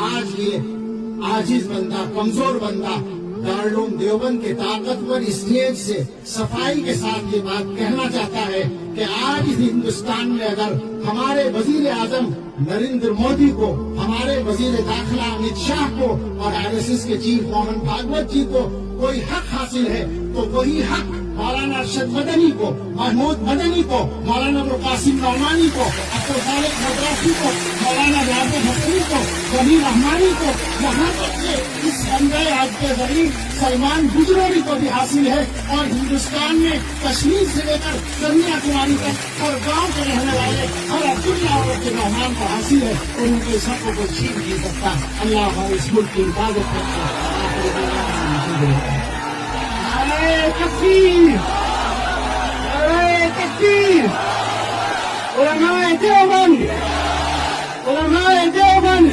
آج یہ عاجز بندہ، کمزور بندہ دارالعلوم دیوبند کے طاقتور اسٹیج سے صفائی کے ساتھ یہ بات کہنا چاہتا ہے کہ آج اس ہندوستان میں اگر ہمارے وزیر اعظم نریندر مودی کو، ہمارے وزیر داخلہ امت شاہ کو اور RSS کے چیف موہن بھاگوت جی کو کوئی حق حاصل ہے تو وہی حق مولانا ارشد مدنی کو، محمود مدنی کو، مولانا ابوالقاسم نعمانی کو، عبدالخالق مدرسی کو، مولانا ریاض حقانی کو، ضمیر رحمانی کو، یہاں تک کہ اس بندے آج کے ذریعے سلمان گجروری کو بھی حاصل ہے، اور ہندوستان میں کشمیر سے لے کر کنیا کماری تک ہر گاؤں کے رہنے والے ہر عبداللہ اور کے مہمان کو حاصل ہے، اور ان کے سب کو چھین نہیں سکتا۔ اللہ ہمارے اس ملک کی حفاظت کرتا ہے۔ نعرہ تکبیر، نعرہ تکبیر، علماء دیوبند، علماء دیوبند۔